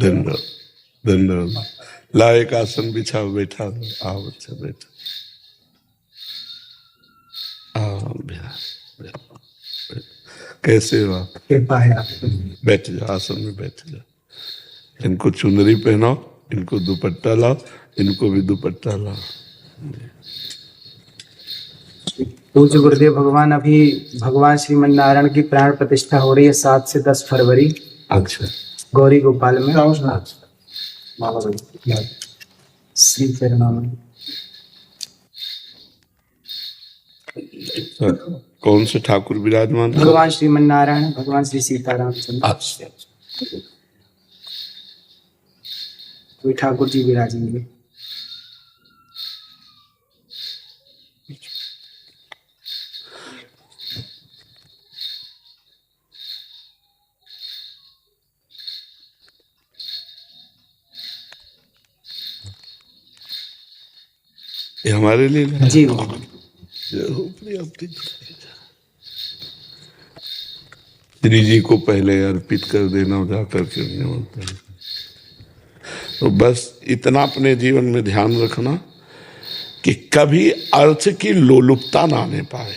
धन्यवाद धन्यवाद। ला एक आसन बिछाओ, बैठा दो। आओ बच्चा बैठो। कैसे हो आप? बैठ जाओ, आसन में बैठ जाओ। इनको चुनरी पहनाओ, इनको दुपट्टा लाओ, इनको भी दुपट्टा लाओ। पूज्य गुरुदेव भगवान, अभी भगवान श्रीमन नारायण की प्राण प्रतिष्ठा हो रही है 7 से 10 फरवरी। अच्छा। गौरी गोपाल में। श्री चरणाम। कौन से ठाकुर विराजमान? भगवान श्रीमन नारायण, भगवान श्री सीताराम चंद्र। अच्छा। कोई ठाकुर जी विराजेंगे। ये हमारे लिए जी। श्री जी को पहले अर्पित कर देना, जाकर के तो बस इतना अपने जीवन में ध्यान रखना कि कभी अर्थ की लोलुपता ना आने पाए,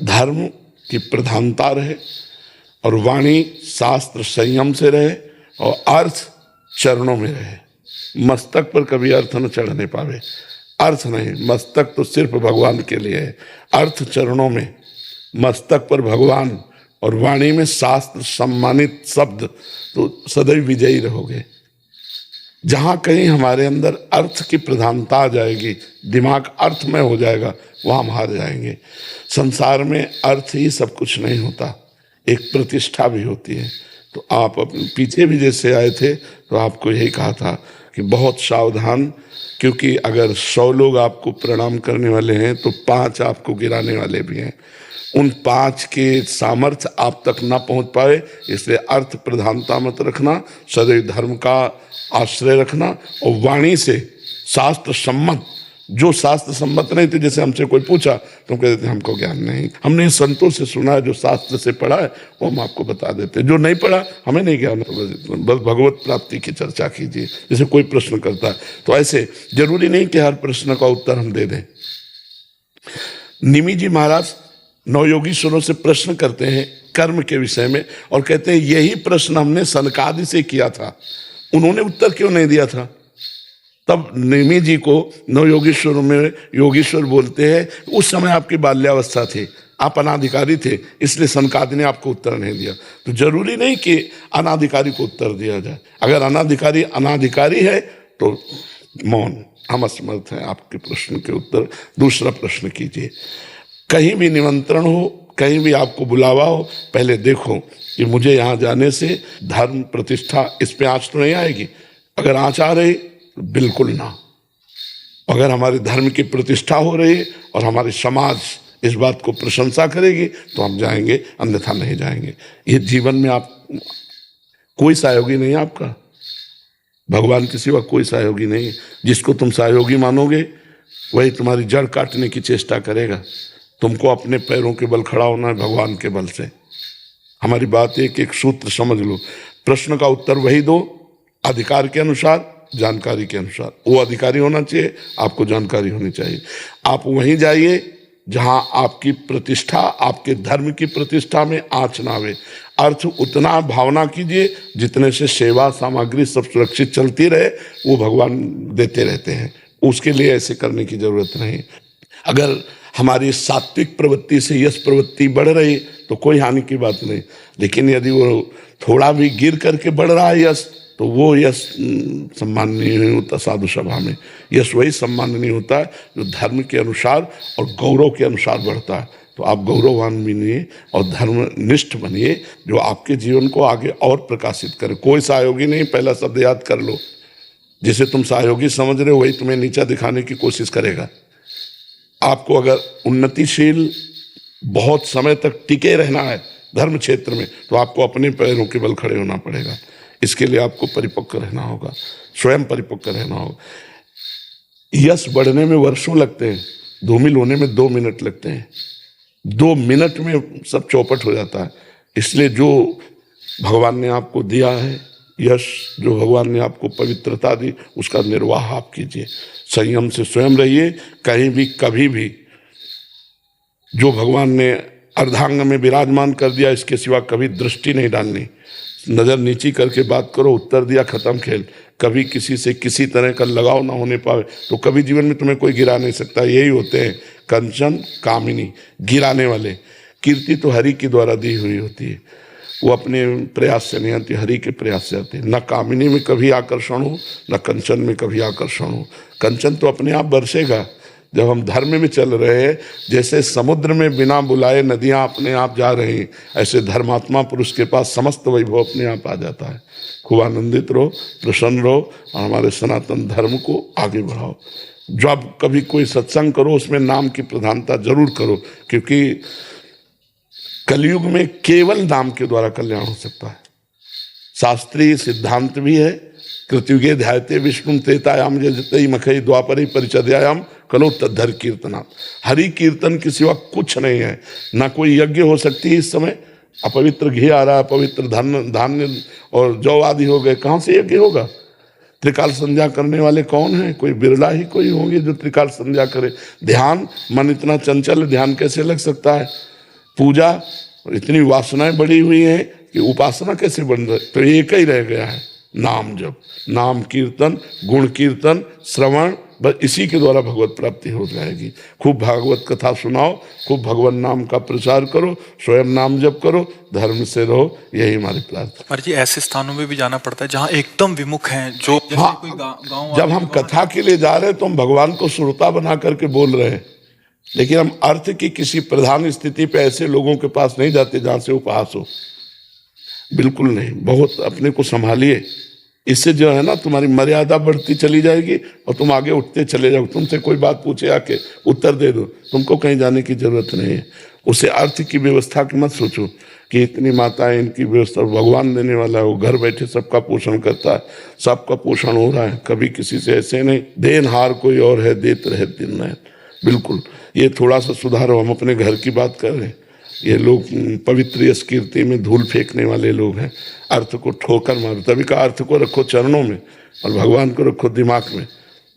धर्म की प्रधानता रहे और वाणी शास्त्र संयम से रहे और अर्थ चरणों में रहे। मस्तक पर कभी अर्थ न चढ़ने पावे। अर्थ नहीं, मस्तक तो सिर्फ भगवान के लिए है, अर्थ चरणों में, मस्तक पर भगवान और वाणी में शास्त्र सम्मानित शब्द, तो सदैव विजयी रहोगे। जहां कहीं हमारे अंदर अर्थ की प्रधानता आ जाएगी, दिमाग अर्थ में हो जाएगा, वहां हम हार जाएंगे। संसार में अर्थ ही सब कुछ नहीं होता, एक प्रतिष्ठा भी होती है। तो आप अपने पीछे भी जैसे आए थे तो आपको यही कहा था कि बहुत सावधान, क्योंकि अगर 100 लोग आपको प्रणाम करने वाले हैं तो 5 आपको गिराने वाले भी हैं। उन 5 के सामर्थ्य आप तक ना पहुंच पाए, इसलिए अर्थ प्रधानता मत रखना, सदैव धर्म का आश्रय रखना और वाणी से शास्त्र सम्मत, जो शास्त्र सम्मत नहीं थे, जैसे हमसे कोई पूछा तो हम कहते थे हमको ज्ञान नहीं, हमने संतों से सुना है, जो शास्त्र से पढ़ा है वो हम आपको बता देते, जो नहीं पढ़ा हमें नहीं ज्ञान, बस भगवत प्राप्ति की चर्चा कीजिए। जैसे कोई प्रश्न करता है तो ऐसे जरूरी नहीं कि हर प्रश्न का उत्तर हम दे दें। निमि जी महाराज नवयोगीश्वरों से प्रश्न करते हैं कर्म के विषय में और कहते हैं यही प्रश्न हमने सनकादि से किया था, उन्होंने उत्तर क्यों नहीं दिया था? तब निमि जी को नवयोगीश्वर में योगीश्वर बोलते हैं, उस समय आपकी बाल्यावस्था थी, आप अनाधिकारी थे, इसलिए सनकादि ने आपको उत्तर नहीं दिया। तो जरूरी नहीं कि अनाधिकारी को उत्तर दिया जाए। अगर अनाधिकारी है तो मौन, हम असमर्थ हैं आपके प्रश्न के उत्तर। दूसरा प्रश्न कीजिए। कहीं भी निमंत्रण हो, कहीं भी आपको बुलावा हो, पहले देखो कि मुझे यहाँ जाने से धर्म प्रतिष्ठा इस पे आँच तो नहीं आएगी। अगर आँच आ रही तो बिल्कुल ना। अगर हमारे धर्म की प्रतिष्ठा हो रही है और हमारे समाज इस बात को प्रशंसा करेगी तो हम जाएंगे, अन्यथा नहीं जाएंगे। ये जीवन में आप कोई सहयोगी नहीं है, आपका भगवान के सिवा कोई सहयोगी नहीं है। जिसको तुम सहयोगी मानोगे वही तुम्हारी जड़ काटने की चेष्टा करेगा। तुमको अपने पैरों के बल खड़ा होना है, भगवान के बल से। हमारी बात एक एक सूत्र समझ लो। प्रश्न का उत्तर वही दो, अधिकार के अनुसार, जानकारी के अनुसार। वो अधिकारी होना चाहिए, आपको जानकारी होनी चाहिए। आप वहीं जाइए जहां आपकी प्रतिष्ठा, आपके धर्म की प्रतिष्ठा में आँच ना आवे। अर्थ उतना भावना कीजिए जितने से सेवा सामग्री सब सुरक्षित चलती रहे, वो भगवान देते रहते हैं। उसके लिए ऐसे करने की जरूरत नहीं। अगर हमारी सात्विक प्रवृत्ति से यश प्रवृत्ति बढ़ रही तो कोई हानि की बात नहीं, लेकिन यदि वो थोड़ा भी गिर करके बढ़ रहा है यश, तो वो यश सम्माननीय नहीं होता। साधु सभा में यश वही सम्माननीय होता है जो धर्म के अनुसार और गौरव के अनुसार बढ़ता है। तो आप गौरववान बनिए और धर्मनिष्ठ बनिए, जो आपके जीवन को आगे और प्रकाशित करे। कोई सहयोगी नहीं, पहला शब्द याद कर लो। जिसे तुम सहयोगी समझ रहे हो वही तुम्हें नीचा दिखाने की कोशिश करेगा। आपको अगर उन्नतिशील बहुत समय तक टिके रहना है धर्म क्षेत्र में, तो आपको अपने पैरों के बल खड़े होना पड़ेगा। इसके लिए आपको परिपक्व रहना होगा, स्वयं परिपक्व रहना होगा। यश बढ़ने में वर्षों लगते हैं, धूमिल होने में 2 मिनट लगते हैं। 2 मिनट में सब चौपट हो जाता है। इसलिए जो भगवान ने आपको दिया है यश जो भगवान ने आपको पवित्रता दी उसका निर्वाह आप कीजिए, संयम से स्वयं रहिए। कहीं भी कभी भी जो भगवान ने अर्धांग में विराजमान कर दिया इसके सिवा कभी दृष्टि नहीं डालनी, नज़र नीची करके बात करो, उत्तर दिया खत्म खेल। कभी किसी से किसी तरह का लगाव ना होने पाए तो कभी जीवन में तुम्हें कोई गिरा नहीं सकता। यही होते हैं कंचन कामिनी, गिराने वाले। कीर्ति तो हरि के द्वारा दी हुई होती है, वो अपने प्रयास से नहीं आती, हरि के प्रयास से आती है। न कामिनी में कभी आकर्षण हो, न कंचन में कभी आकर्षण हो। कंचन तो अपने आप बरसेगा जब हम धर्म में चल रहे हैं। जैसे समुद्र में बिना बुलाए नदियां अपने आप जा रही हैं, ऐसे धर्मात्मा पुरुष के पास समस्त वैभव अपने आप आ जाता है। खूब आनंदित रहो, प्रसन्न रहो और हमारे सनातन धर्म को आगे बढ़ाओ। जब कभी कोई सत्संग करो उसमें नाम की प्रधानता जरूर करो, क्योंकि कलयुग में केवल नाम के द्वारा कल्याण हो सकता है। शास्त्रीय सिद्धांत भी है, कृतयुगे ध्यायते विष्णु त्रेतायाम जयते मखई द्वापरे परिचर्यायाम कलो तद्धर कीर्तनात्। हरि कीर्तन के सिवा कुछ नहीं है। ना कोई यज्ञ हो सकती है इस समय, अपवित्र घी आ रहा है, पवित्र धान्य और जौ आदि हो गए, कहाँ से यज्ञ होगा? त्रिकाल संध्या करने वाले कौन है? कोई बिरला ही कोई होंगे जो त्रिकाल संध्या करे। ध्यान, मन इतना चंचल, ध्यान कैसे लग सकता है? पूजा, इतनी वासनाएं बढ़ी हुई हैं कि उपासना कैसे बन रही? तो एक ही रह गया है, नाम जप, नाम कीर्तन, गुण कीर्तन, श्रवण, बस इसी के द्वारा भगवत प्राप्ति हो जाएगी। खूब भागवत कथा सुनाओ, खूब भगवान नाम का प्रचार करो, स्वयं नाम जप करो, धर्म से रहो, यही हमारी प्रार्थना। पर जी ऐसे स्थानों में भी जाना पड़ता है जहाँ एकदम विमुख हैं, जो जैसे हाँ, कोई गाँव। जब हम कथा के लिए जा रहे हैं तो हम भगवान को श्रोता बना करके बोल रहे हैं, लेकिन हम अर्थ की किसी प्रधान स्थिति पे ऐसे लोगों के पास नहीं जाते जहां से उपहास हो, बिल्कुल नहीं। बहुत अपने को संभालिए, इससे जो है ना तुम्हारी मर्यादा बढ़ती चली जाएगी और तुम आगे उठते चले जाओ। तुमसे कोई बात पूछे आके उत्तर दे दो, तुमको कहीं जाने की जरूरत नहीं है। उसे अर्थ की व्यवस्था की मत सोचो कि इतनी माताएं, इनकी व्यवस्था भगवान देने वाला है, वो घर बैठे सबका पोषण करता है, सबका पोषण हो रहा है। कभी किसी से ऐसे नहीं, देनहार कोई और है, देत रहे दिन रात। बिल्कुल, ये थोड़ा सा सुधारो। हम अपने घर की बात कर रहे हैं, ये लोग पवित्र यश कीर्ति में धूल फेंकने वाले लोग हैं, अर्थ को ठोकर मारो। तभी का अर्थ को रखो चरणों में और भगवान को रखो दिमाग में।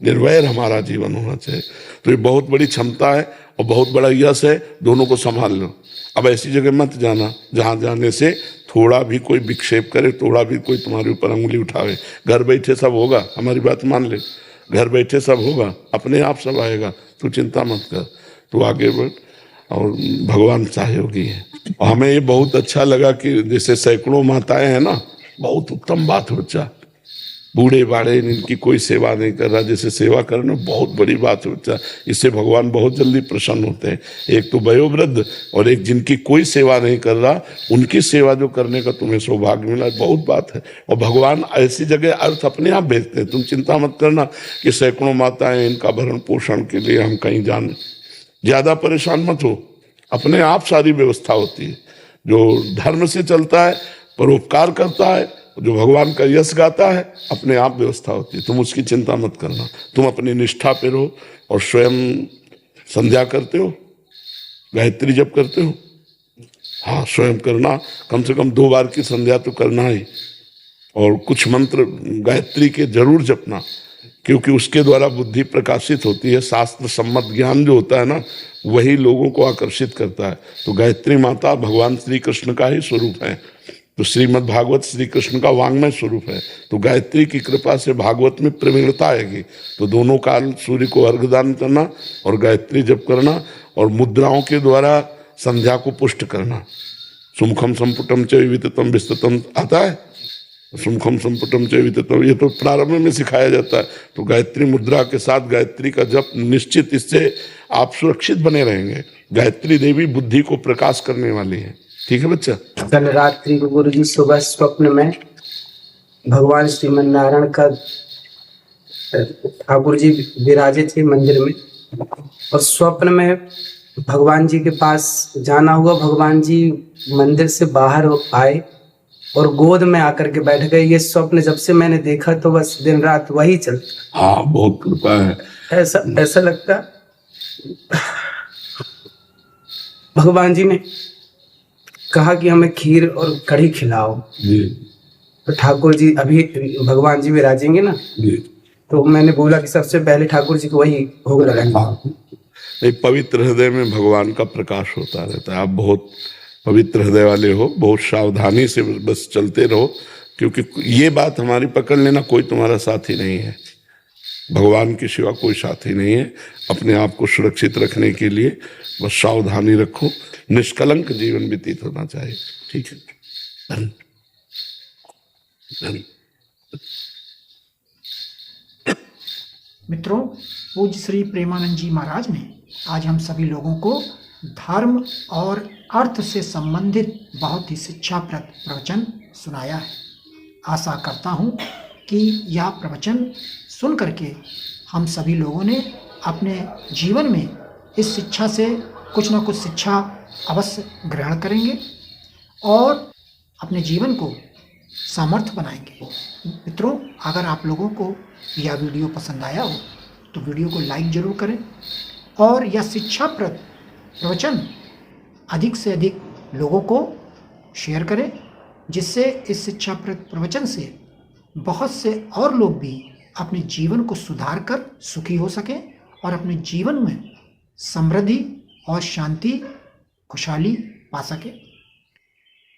निर्वैर हमारा जीवन होना चाहिए। तो ये बहुत बड़ी क्षमता है और बहुत बड़ा यश है, दोनों को संभाल लो। अब ऐसी जगह मत जाना जहाँ जाने से थोड़ा भी कोई विक्षेप करे, थोड़ा भी कोई तुम्हारे ऊपर अंगुली उठावे। घर बैठे सब होगा, हमारी बात मान ले, घर बैठे सब होगा, अपने आप सब आएगा, तू चिंता मत कर, तू आगे बढ़ और भगवान सहयोगी है। और हमें ये बहुत अच्छा लगा कि जैसे सैकड़ों माताएं हैं ना, बहुत उत्तम बात है। बच्चा बूढ़े बाढ़े इनकी कोई सेवा नहीं कर रहा, जैसे सेवा करना बहुत बड़ी बात है बच्चा। इससे भगवान बहुत जल्दी प्रसन्न होते हैं। एक तो वयोवृद्ध और एक जिनकी कोई सेवा नहीं कर रहा, उनकी सेवा जो करने का तुम्हें सौभाग्य मिला, बहुत बात है। और भगवान ऐसी जगह अर्थ अपने आप भेजते हैं। तुम चिंता मत करना कि सैकड़ों माताएं, इनका भरण पोषण के लिए हम कहीं जाने, ज्यादा परेशान मत हो, अपने आप सारी व्यवस्था होती है। जो धर्म से चलता है, परोपकार करता है, जो भगवान का यश गाता है, अपने आप व्यवस्था होती है। तुम उसकी चिंता मत करना, तुम अपनी निष्ठा पे रहो। और स्वयं संध्या करते हो, गायत्री जप करते हो? हाँ, स्वयं करना, कम से कम 2 बार की संध्या तो करना ही। और कुछ मंत्र गायत्री के जरूर जपना, क्योंकि उसके द्वारा बुद्धि प्रकाशित होती है। शास्त्र सम्मत ज्ञान जो होता है ना, वही लोगों को आकर्षित करता है। तो गायत्री माता भगवान श्री कृष्ण का ही स्वरूप है। तो श्रीमद् भागवत श्री कृष्ण का वांग्मय स्वरूप है। तो गायत्री की कृपा से भागवत में प्रवीणता आएगी। तो दोनों काल सूर्य को अर्घदान करना और गायत्री जप करना और मुद्राओं के द्वारा संध्या को पुष्ट करना। सुमुखम संपुटम च विततम विस्ततम आता है, सुमुखम संपुटम च विततम, ये तो प्रारंभ में सिखाया जाता है। तो गायत्री मुद्रा के साथ गायत्री का जप निश्चित, इससे आप सुरक्षित बने रहेंगे। गायत्री देवी बुद्धि को प्रकाश करने वाली है। ठीक है बच्चा? कल रात्रि को गुरु जी सुबह स्वप्न में भगवान श्रीमन नारायण का ठाकुर जी विराजे थे मंदिर में, और स्वप्न में भगवान जी के पास जाना हुआ। भगवान जी मंदिर से बाहर आए और गोद में आकर के बैठ गए। ये स्वप्न जब से मैंने देखा तो बस दिन रात वही चलता। हाँ, बहुत कृपा है। ऐसा लगता भगवान जी ने कहा कि हमें खीर और कढ़ी खिलाओ। तो ठाकुर जी अभी भगवान जी विराजेंगे ना, जी। तो मैंने बोला कि सबसे पहले ठाकुर जी को वही भोग लगाएंगे। एक पवित्र हृदय में भगवान का प्रकाश होता रहता है। आप बहुत पवित्र हृदय वाले हो, बहुत सावधानी से बस चलते रहो, क्योंकि ये बात हमारी पकड़ लेना, कोई तुम्हारा साथी नहीं है, भगवान के सिवा कोई साथी नहीं है। अपने आप को सुरक्षित रखने के लिए बस सावधानी रखो, निष्कलंक जीवन व्यतीत होना चाहिए। ठीक है, धन्यवाद। मित्रों, पूज्य श्री प्रेमानंद जी महाराज ने आज हम सभी लोगों को धर्म और अर्थ से संबंधित बहुत ही शिक्षाप्रद प्रवचन सुनाया है। आशा करता हूँ कि यह प्रवचन सुन करके हम सभी लोगों ने अपने जीवन में इस शिक्षा से कुछ न कुछ शिक्षा अवश्य ग्रहण करेंगे और अपने जीवन को सामर्थ्य बनाएंगे। मित्रों, अगर आप लोगों को यह वीडियो पसंद आया हो तो वीडियो को लाइक जरूर करें और यह शिक्षाप्रद प्रवचन अधिक से अधिक लोगों को शेयर करें, जिससे इस शिक्षाप्रद प्रवचन से बहुत से और लोग भी अपने जीवन को सुधार कर सुखी हो सकें और अपने जीवन में समृद्धि और शांति खुशहाली पा सकें।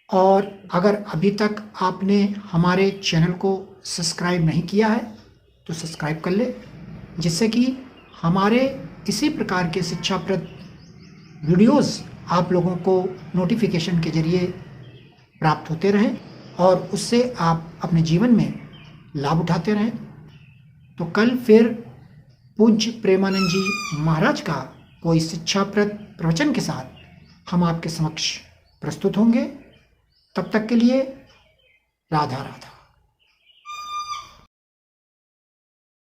और अगर अभी तक आपने हमारे चैनल को सब्सक्राइब नहीं किया है तो सब्सक्राइब कर ले, जिससे कि हमारे इसी प्रकार के शिक्षाप्रद वीडियोस आप लोगों को नोटिफिकेशन के जरिए प्राप्त होते रहें और उससे आप अपने जीवन में लाभ उठाते रहें। तो कल फिर पूज्य प्रेमानंद जी महाराज का कोई शिक्षाप्रद प्रवचन के साथ हम आपके समक्ष प्रस्तुत होंगे। तब तक के लिए राधा राधा।